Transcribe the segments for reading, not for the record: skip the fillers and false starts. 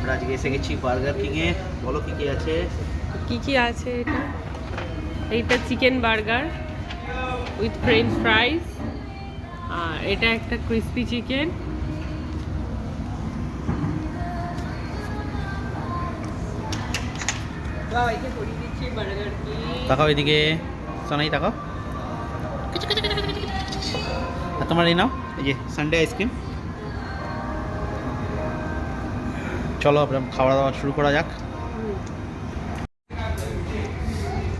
আমরা আজকে এসে গেছি বার্গার কিংয়ে। বলো কি কি আছে? কি আছে এটা? এইটা chicken burger with French fries, আর এটা একটা ক্রিস্পি চিকেন। বাবাইকে পরিয়ে দিচ্ছি বার্গার কি। তাকাও এদিকে, সোনাই তাকাও। আর তোমার এই নাও, এই যে সানডে আইসক্রিম। চলো আপনার খাওয়া দাওয়া শুরু করা যাক।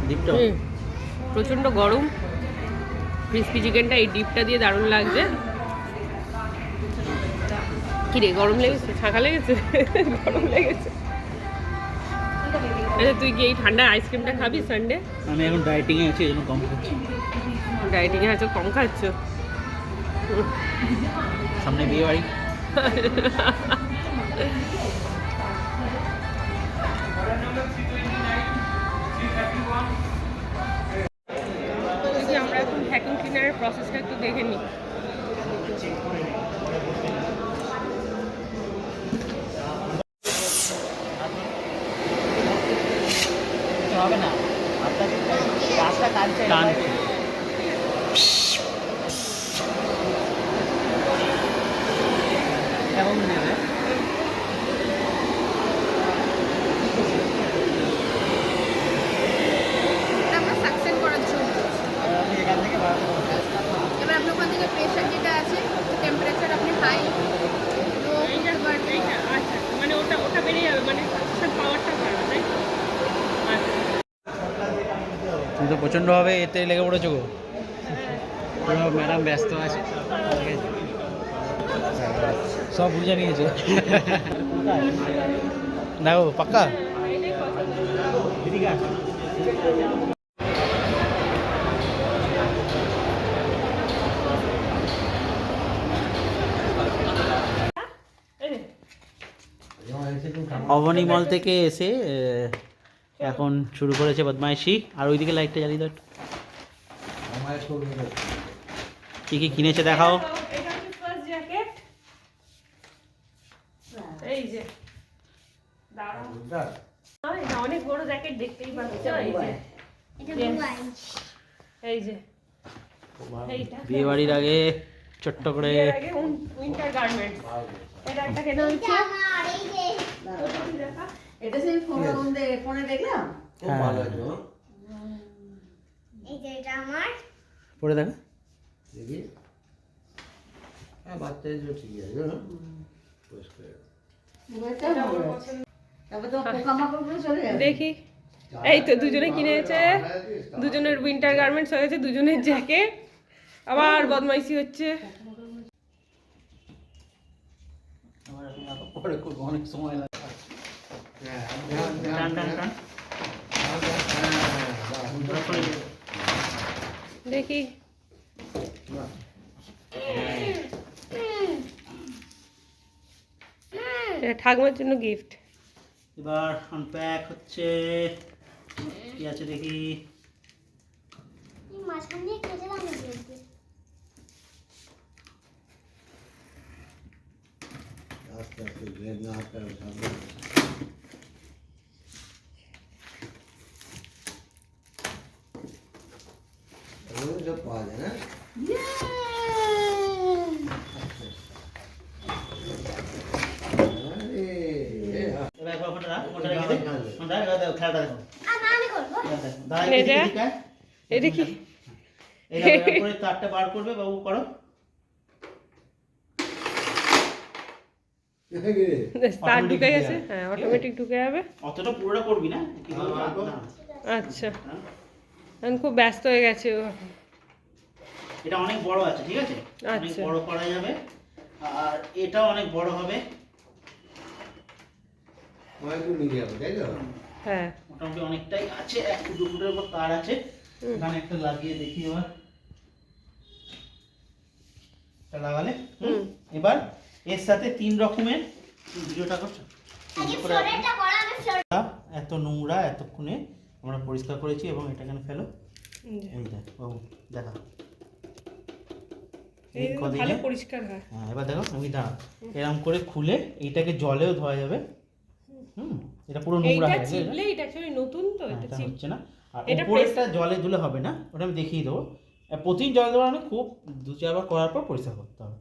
ডিপটা প্রচণ্ড গরম, ক্রিস্পি চিকেনটা এই ডিপটা দিয়ে দারুণ লাগছে। কি রে, গরম লেগেছে? ছাঁকা লেগেছে? গরম লেগেছে। আচ্ছা, তুই কি এই ঠান্ডা আইসক্রিমটা খাবি সানডে? আমি এখন ডায়েটিংয়ে আছি, এই জন্য কম খাচ্ছি। ডায়েটিংয়ে আছো, কম খাচ্ছ? সামনে বিয়ে বাড়ি। আমরা এখন ভ্যাকুম ক্লিনারের প্রসেসটা একটু দেখে নিই। হবে না, আপনার কাজটা কাটছে। কেমন নেবে? আমরা সাকসেন করার জন্য এখান থেকে এবার আপনার ওখান থেকে প্রেশার যেটা আছে, টেম্পারেচার আপনি হাই লো এইটা আচ্ছা, মানে ওটা বেড়ে যাবে, মানে পাওয়ারটা বাড়বে, তাই? আচ্ছা, তুমি তো প্রচণ্ডভাবে এতে লেগে পড়েছো গো। ম্যাডাম ব্যস্ত আছে, সব বুঝে নিয়েছে। দেখো পাক্কা। অবনী মল থেকে এসে এখন শুরু করেছে বদমাইশি। আর ওইদিকে লাইটটা জ্বালিয়ে দাও। কি কি কিনেছে দেখাও। এটা হচ্ছে ফার্স্ট জ্যাকেট। এই যে দারুণ, এটা অনেক বড় জ্যাকেট, দেখতেই পাচ্ছ। এই যে এই যে এইটা বিয়ে বাড়ির আগে ছোট্ট করে এর আগে উইন্টার গার্মেন্টস। এটা একটা কেনা হচ্ছে। এটা সেই ফোনে দেখলাম। এই যে এটা আমার পরে দেখা। তারপর তো পোকামাকড়গুলো চলে যাবে। দেখি, এই তো দুজনে কিনেছে, দুজনের উইন্টার গার্মেন্টস হয়ে গেছে, দুজনের জ্যাকেট। আবার বদমাইশি হচ্ছে। অনেক সময় লাগে। দেখি, এটা ঠাকুমার জন্য গিফট। এবার আনপ্যাক হচ্ছে। কি আছে দেখি। মাঝখান দিয়ে কেটে দাও না আস্তে আস্তে ব্লেড না হাতটা সামনে এগুলো সব পাওয়া যায় না। এবার একবার ফোনটা রাখ, ফোনটা রেখে দে। ফোনটা এবার দেখো, খেলাটা দেখো। আমি করবো। দাঁড়া, এটা? এদিকে আয়। এটা কি? এই দেখো, এরকম করে তারটা বার করবে, বাবু করো। তার ঢুকে গেছে, হ্যাঁ অটোমেটিক ঢুকে যাবে। অতটা পুরোটা করবি না, কিছু না। আচ্ছা, এখন খুব ব্যস্ত হয়ে গেছে ও এখন। এটা অনেক বড় আছে, ঠিক আছে? অনেক আচ্ছা। বড় করা যাবে। আর এটাও অনেক বড় হবে। একটু নিয়ে যাবো, তাই তো? হ্যাঁ, মোটামুটি অনেকটাই আছে। 1-2 ফুটের উপর তার আছে। এখানে একটা লাগিয়ে দেখি এবার। এটা লাগালে এবার এর সাথে 3 রকমের ভিডিওটা করছো। ফ্লোরেরটা করা আমি ফ্লোর এত নোংরা এতক্ষণে আমরা পরিষ্কার করেছি এবং এটা এখানে ফেলো। এই দেখ বাবু, দেখা। এই ভালো পরিষ্কার হয়। হ্যাঁ, এবার দেখো আমি দাঁড়া, এরকম করে খুলে এইটাকে জলেও ধোয়া যাবে। এটা পুরো নোংরা এইটা হয়ে গেছে চিপলে এটা অ্যাকচুয়ালি নতুন তো হ্যাঁ, এটা এটা চিপ হচ্ছে না। আর এটা উপরেরটা জলে ধুলে হবে না, ওটা আমি দেখিয়ে দেবো। প্রতিদিন জল দেওয়া মানে খুব 2-4 বার করার পর পরিষ্কার করতে হবে,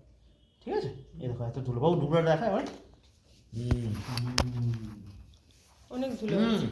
ঠিক আছে? এই দেখো এত ধুলো, বাবু ধুলোটা দেখা এবার। অনেক ধুলো হুম। হয়েছে।